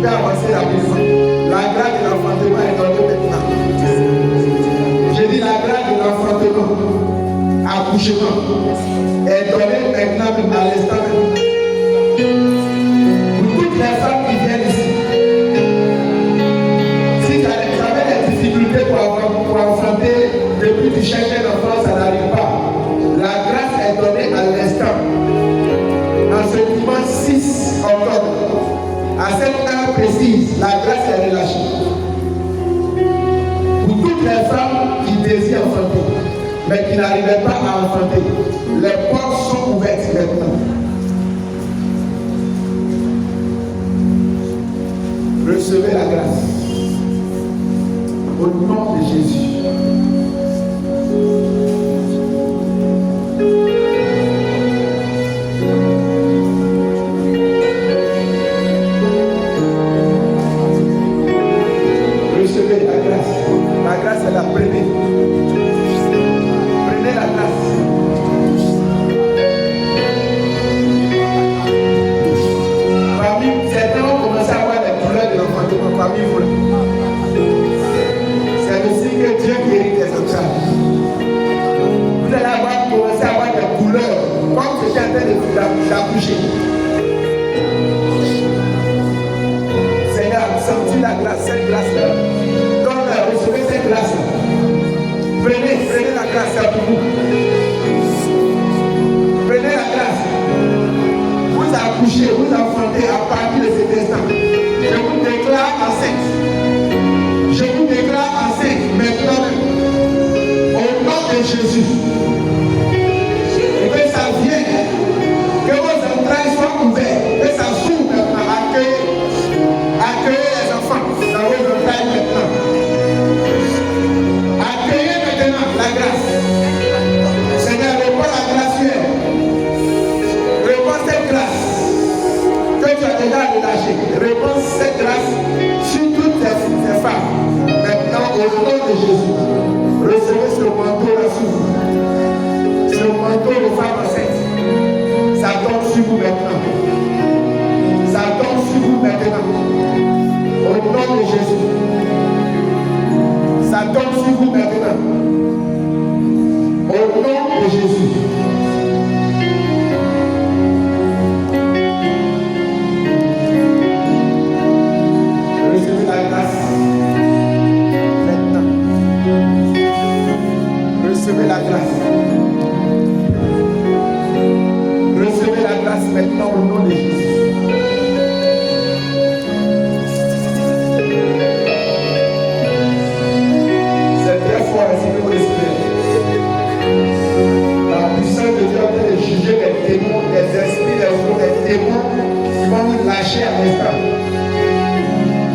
peux avancer rapidement. La grâce de l'enfantement est donnée maintenant. J'ai dit la grâce de l'enfantement, accouchement, est donnée maintenant à l'instant même. Pour toutes les femmes qui viennent ici, si tu avais des difficultés pour enfanter, depuis que tu cherches un enfant, ça n'arrive pas. La grâce est donnée à l'instant. En ce dimanche 6 octobre, à cette heure précise, la grâce est relâchée. Pour toutes les femmes qui désirent enfanter, mais qui n'arrivaient pas à enfanter, les portes sont ouvertes maintenant. Recevez la grâce. Au nom de Jésus. Recevez la grâce. La grâce est la première. Prenez la grâce. Parmi certains ont commencé à avoir des douleurs de l'enfantement parmi vous. C'est le signe que Dieu guérit des entrailles. Vous allez commencer à avoir des douleurs quand vous êtes en train d'accoucher. Seigneur, sentez la grâce, cette grâce-là. Donc, recevez cette grâce-là. Prenez la grâce, c'est pour vous. Prenez la grâce. Vous accouchez, vous enfantez à partir de cet instant. Je vous déclare enceinte. Je vous déclare enceinte maintenant même. Au nom de Jésus. Et que ça vienne. Que vos entrailles soient ouvertes. Que ça s'ouvre maintenant. Accueillez les enfants dans vos entrailles maintenant. Accueillez maintenant la grâce. Seigneur, réponds la grâce. Réponds cette grâce que tu as déjà relâchée. Réponds cette grâce sur toutes ces femmes. Maintenant, au nom de Jésus, recevez ce manteau-là sur vous. Ce manteau de femme enceinte. Ça tombe sur vous maintenant. Ça tombe sur vous maintenant. Au nom de Jésus. Ça tombe sur vous maintenant. Au nom de Jésus. Recevez la grâce. Maintenant. Recevez la grâce. Recevez la grâce maintenant au nom de Jésus. C'est très fort, si vous respirez. La puissance de Dieu est en train de juger les démons, les esprits, les démons qui vont vous lâcher à l'instant.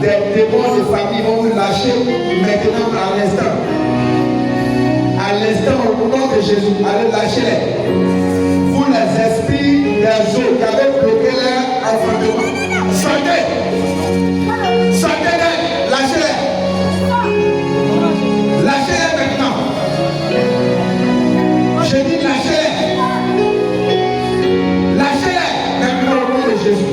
Des démons de famille vont vous lâcher maintenant à l'instant. À l'instant, au nom de Jésus, allez lâcher-les. Vous les esprits des eaux qui avaient bloqué leur enfantement. Sortez! Sortez-les! Lâchez-les! Lâchez-les maintenant! Je dis lâchez-les! Lâchez-les maintenant au nom de Jésus!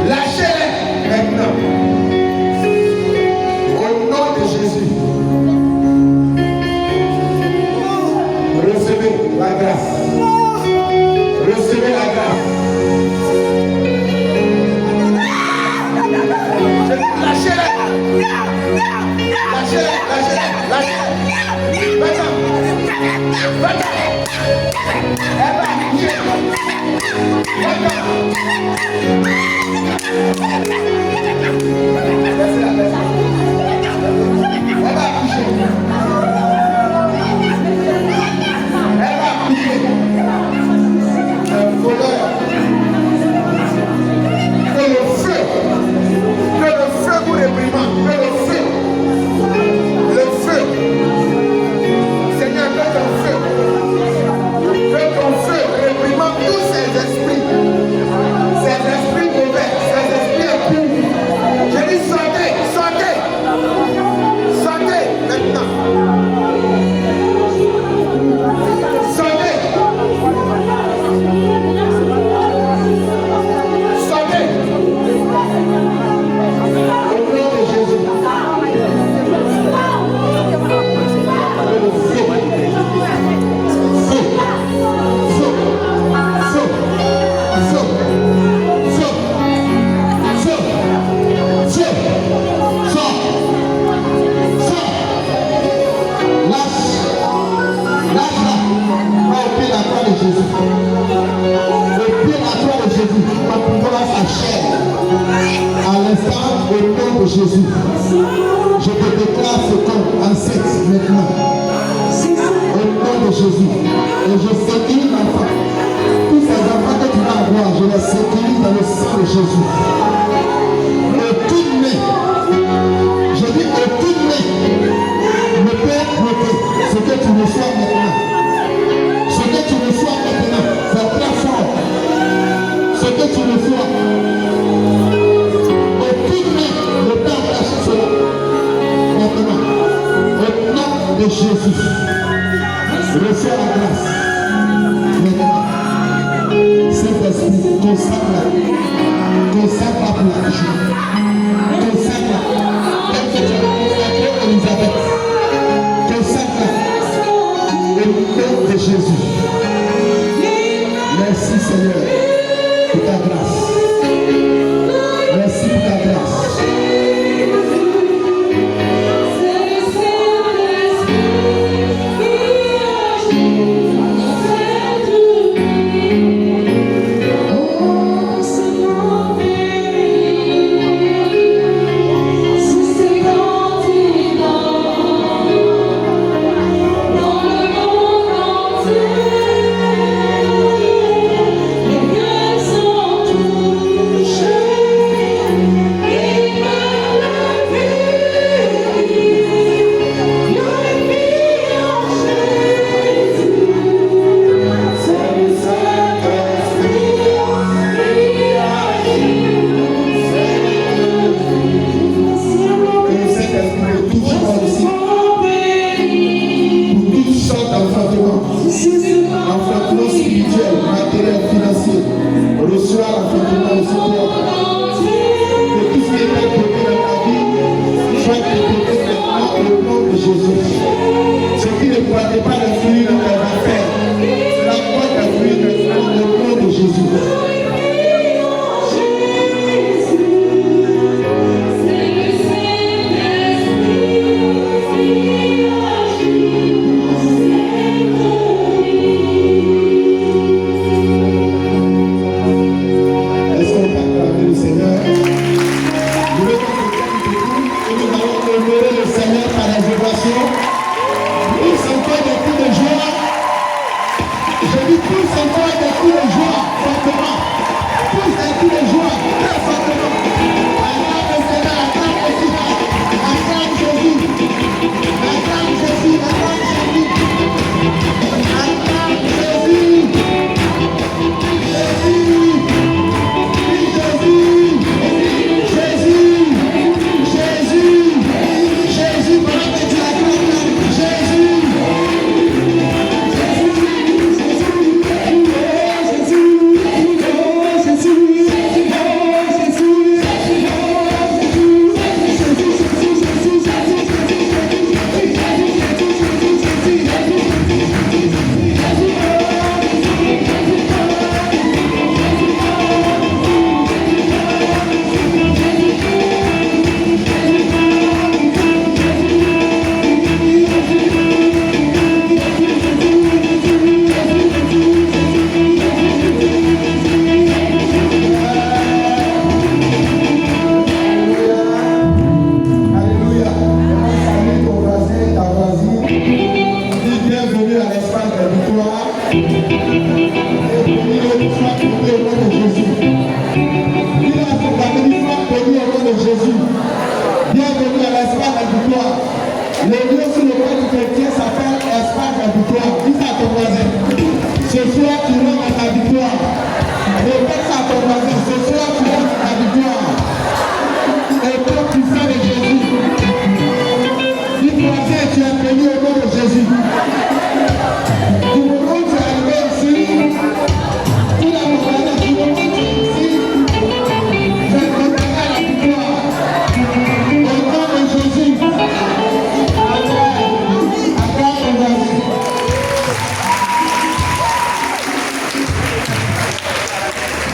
Lâchez-les maintenant! Au nom de Jésus! Recevez la grâce! Recevez la grâce! Lâchez-les! Lâchez-les! Lâchez-les! Lâchez-les! Va-t'en! Va-t'en! Elle va bouger! Va-t'en! Laissez-la, laissez-la! Elle va bouger! Elle va bouger! Un voleur! Que le feu vous réprimande, que le feu, Seigneur, que ton feu réprimande tous ces esprits mauvais, ces esprits impurs. Je dis sortez, sortez, sortez maintenant. au nom de Jésus. Je te déclare fécond, enceinte maintenant. Au nom de Jésus. Et je sécurise l'enfant. Tous ces enfants que tu vas avoir, je les sécurise dans le sang de Jésus. Aucune main, je dis aucune main ne peut bloquer ce que tu reçois maintenant. Ce que tu reçois maintenant, c'est très fort. Ce que tu reçois, aucune main ne peut empêcher cela. Maintenant, au nom de Jésus, reçois la grâce. Maintenant, Saint-Esprit, consacre-la pour la vie. Consacre-la, comme tu as consacré Elisabeth. Consacre-la au nom de Jésus. Merci Seigneur pour ta grâce. Merci pour ta grâce.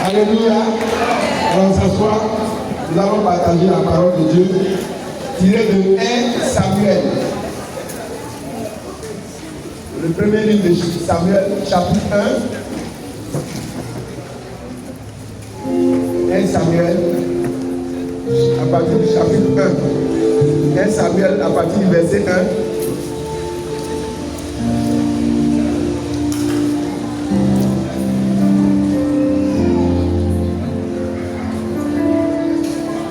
Alléluia. On s'assoit. Nous allons partager la parole de Dieu tirée de 1 Samuel. Le premier livre de Samuel, chapitre 1. 1 Samuel, à partir du chapitre 1. 1 Samuel à partir du verset 1.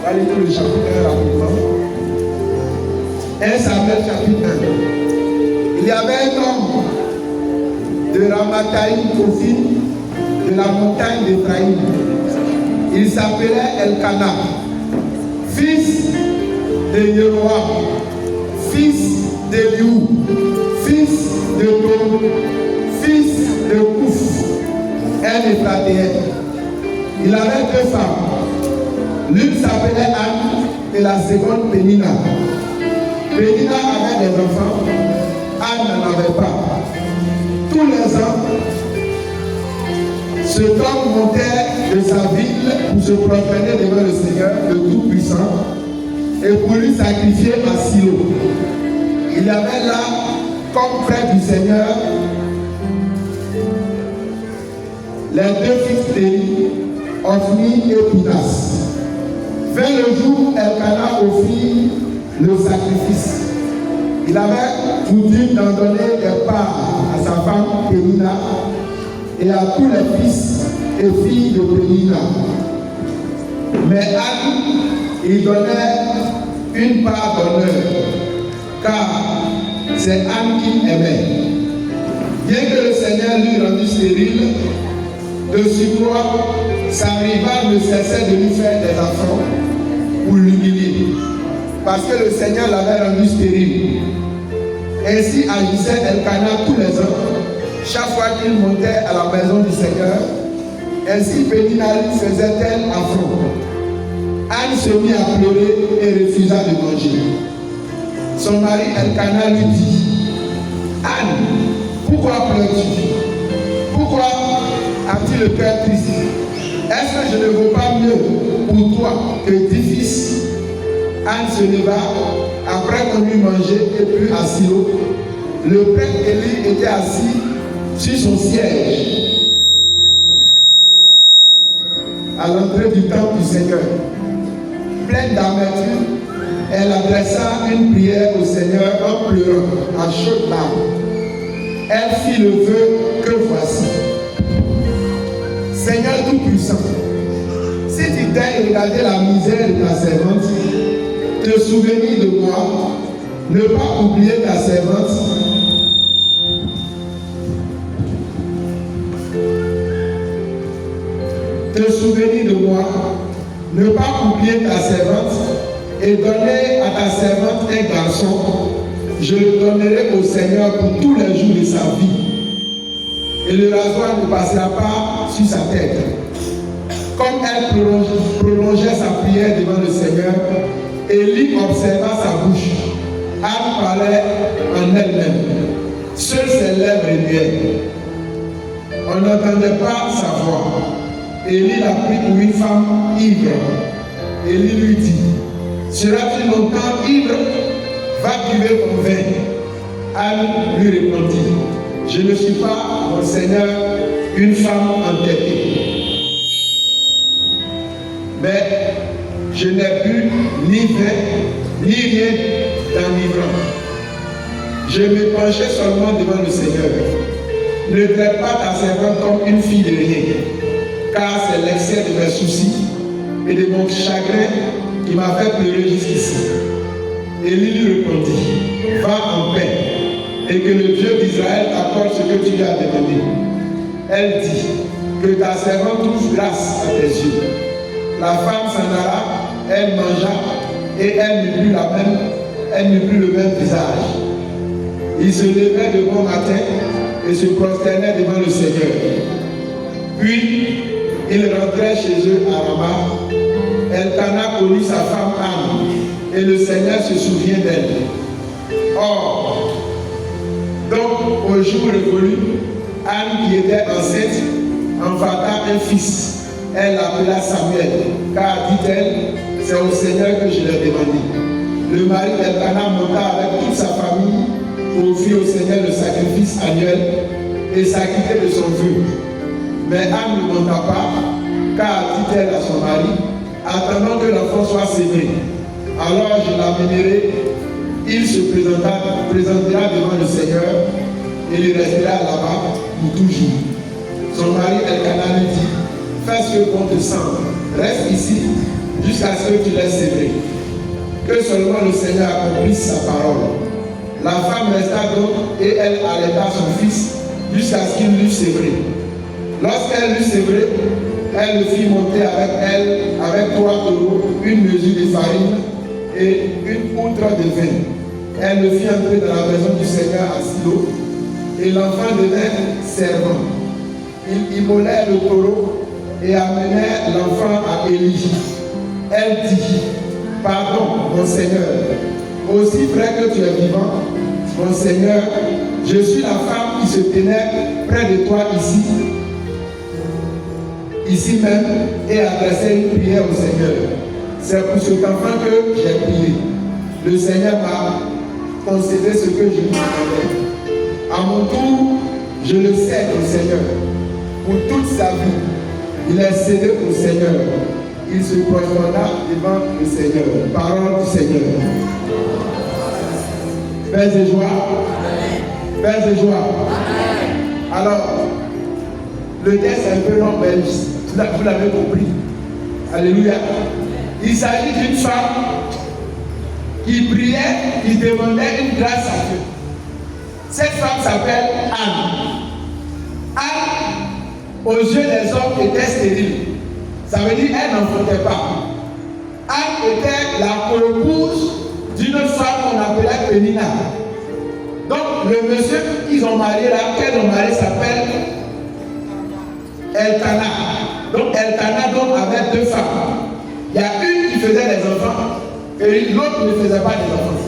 Allez lire le chapitre 1 rapidement. 1 Samuel chapitre 1. Il y avait un homme de Ramathaïm Kophim, de la montagne d'Éphraïm. Il s'appelait Elkana, fils de Yeroham, fils d'Eliou, fils de Tom, fils de Kouf, un Éphratéen. Il avait deux femmes. L'une s'appelait Anne et la seconde Pénina. Pénina avait des enfants, Anne n'en avait pas. Tous les ans, cet homme montait de sa ville pour se prosterner devant le Seigneur, le Tout-Puissant, et pour lui sacrifier à Silo. Il y avait là, comme près du Seigneur, les deux fils d'Élie, Ophni et Pinas. Vers le jour, Elkana offrit le sacrifice. Il avait coutume d'en donner des parts à sa femme Pénina et à tous les fils et filles de Pénina. Mais Anne, il donnait une part d'honneur, car c'est Anne qu'il aimait. Bien que le Seigneur lui rendit stérile, de surcroît, sa rivale ne cessait de lui faire des affronts pour l'humilier, parce que le Seigneur l'avait rendu stérile. Ainsi agissait Elkana tous les ans, chaque fois qu'il montait à la maison du Seigneur. Ainsi Pénina lui faisait-elle affront. Anne se mit à pleurer et refusa de manger. Son mari Elkana lui dit: Anne, pourquoi pleures-tu? Pourquoi as-tu le cœur triste? Est-ce que je ne vaux pas mieux pour toi que 10 fils? Anne se leva après qu'on eut mangé et bu à Silo. Le prêtre Élie était assis sur son siège à l'entrée du temple du Seigneur. Pleine d'amertume, elle adressa une prière au Seigneur en pleurant à chaudes larmes. Elle fit le vœu que voici: Seigneur Tout-Puissant, si tu daignes regarder la misère de ta servante, te souvenir de moi, ne pas oublier ta servante, te souvenir de moi, ne pas oublier ta servante et donner à ta servante un garçon, je le donnerai au Seigneur pour tous les jours de sa vie. Et le rasoir ne passera pas sur sa tête. Comme elle prolongeait sa prière devant le Seigneur, Élie observa sa bouche. Anne parlait en elle-même. Seules ses lèvres remuaient. On n'entendait pas sa voix. Élie l'a pris pour une femme ivre. Élie lui dit: Seras-tu longtemps ivre? Va buver ton vin. Anne lui répondit: Je ne suis pas, mon Seigneur, une femme entêtée. Mais je n'ai bu ni vin, ni rien d'enivrant. Je me penchais seulement devant le Seigneur. Ne traite pas ta servante comme une fille de rien, car c'est l'excès de mes soucis et de mon chagrin qui m'a fait pleurer jusqu'ici. Élie lui répondit: Va en paix, et que le Dieu d'Israël t'accorde ce que tu lui as demandé. Elle dit: Que ta servante trouve grâce à tes yeux. La femme s'en alla, elle mangea, et elle n'eut plus le même visage. Il se levait de bon matin et se prosternait devant le Seigneur. Puis, il rentrait chez eux à Rama. Elkana connut sa femme Anne, et le Seigneur se souvient d'elle. Or, donc, au jour révolu, Anne, qui était enceinte, enfanta un fils. Elle l'appela Samuel, car, dit-elle, c'est au Seigneur que je l'ai demandé. Le mari d'Elkana monta avec toute sa famille pour offrir au Seigneur le sacrifice annuel et s'acquitter de son vœu. Mais Anne ne monta pas, car, dit-elle à son mari, attendant que l'enfant soit sévré. Alors je l'amènerai, il se présentera devant le Seigneur et il restera là-bas pour toujours. Son mari Elkana lui dit, fais ce qu'on te semble, reste ici jusqu'à ce que tu laisses sévrer. Que seulement le Seigneur accomplisse sa parole. La femme resta donc et elle allaita son fils jusqu'à ce qu'il l'eût sévré. Lorsqu'elle l'eut sévré, elle le fit monter avec elle, avec 3 taureaux, une mesure de farine et une outre de vin. Elle le fit entrer dans la maison du Seigneur à Silo, et l'enfant devint servant. Ils immolèrent le taureau et amenèrent l'enfant à Élie. Elle dit, pardon, mon Seigneur, aussi vrai que tu es vivant, mon Seigneur, je suis la femme qui se tenait près de toi ici même, et adressait une prière au Seigneur. C'est pour cet enfant que j'ai prié. Le Seigneur m'a concédé ce que je lui demandais. À mon tour, je le sais au Seigneur. Pour toute sa vie, il a cédé au Seigneur. Il se prosterna devant le Seigneur. Parole du Seigneur. Paix et joie. Paix et joie. Alors, le texte est un peu long, mais vous l'avez compris. Alléluia. Il s'agit d'une femme qui priait, qui demandait une grâce à Dieu. Cette femme s'appelle Anne. Anne, aux yeux des hommes, était stérile. Ça veut dire qu'elle n'enfantait pas. Anne était la co-épouse d'une femme qu'on appelait Pénina. Donc le monsieur qu'ils ont marié là, qu'elles ont marié s'appelle Elkana. Donc Elkana avait 2 femmes. Il y a une qui faisait des enfants et l'autre ne faisait pas des enfants.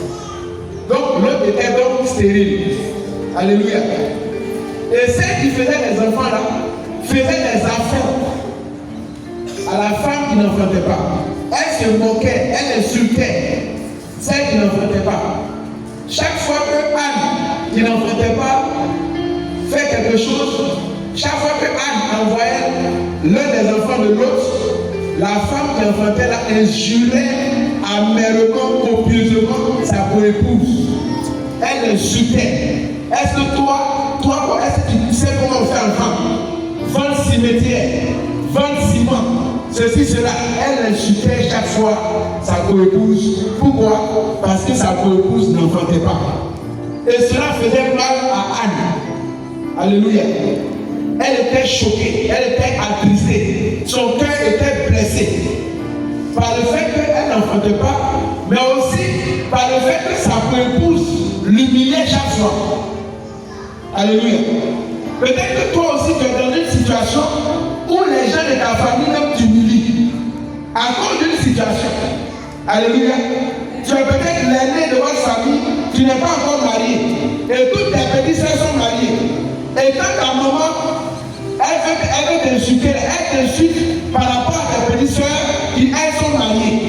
Donc l'autre était donc stérile. Alléluia. Et celle qui faisait des enfants là, faisait des enfants à la femme qui n'enfantait pas. Elle se moquait, elle insultait celle qui n'enfantait pas. Chaque fois que Anne, qui n'enfantait pas, fait quelque chose, chaque fois que Anne envoyait l'un des enfants de l'autre, la femme qui enfantait là injurait amèrement, copieusement sa co-épouse. Elle insultait. Est-ce que toi, est-ce que tu sais comment on fait un enfant? Vendre cimetière, vendre ciment, ceci, cela. Elle insultait chaque fois sa co-épouse. Pourquoi? Parce que sa co-épouse n'enfantait pas. Et cela faisait mal à Anne. Alléluia. Elle était choquée, elle était attristée. Son cœur était blessé. Par le fait qu'elle n'enfantait pas, mais aussi par le fait que sa co-épouse l'humiliait chaque fois. Alléluia. Peut-être que toi aussi tu es dans une situation où les gens de ta famille même t'humilient à cause d'une situation. Alléluia. Tu es peut-être l'aîné de votre famille, tu n'es pas encore marié et toutes tes petites soeurs sont mariées. Et quand ta maman, elle veut t'insulter, elle t'insulte par rapport à tes petites soeurs qui elles sont mariées.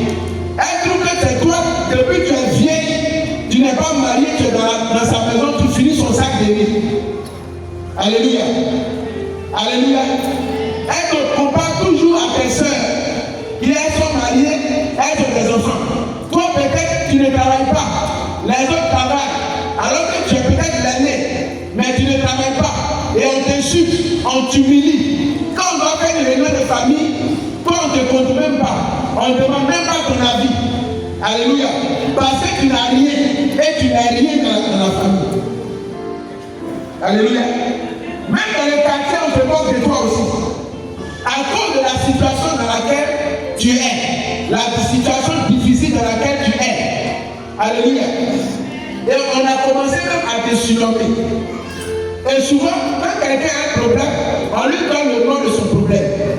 Elle trouve que c'est toi, depuis que tu es vieille, tu n'es pas marié, tu es dans sa maison, tu finis son sac de riz. Alléluia. Alléluia. Elle te compare toujours à tes soeurs qui elles sont mariées, elles ont des enfants. Toi peut-être tu ne travailles pas, les autres travaillent, alors que tu es peut-être l'aîné, mais tu ne travailles pas. Et on t'insulte, on t'humilie. Quand on doit faire une réunion de famille, toi on ne te compte même pas, on ne demande même pas ton avis. Alléluia. Parce que tu n'as rien et tu n'as rien dans la famille. Alléluia. Même dans les quartiers, on se moque de toi aussi. À cause de la situation dans laquelle tu es, la situation difficile dans laquelle tu es. Alléluia. Et on a commencé même à te surnommer. Et souvent, quand quelqu'un a un problème, on lui donne le nom de son problème.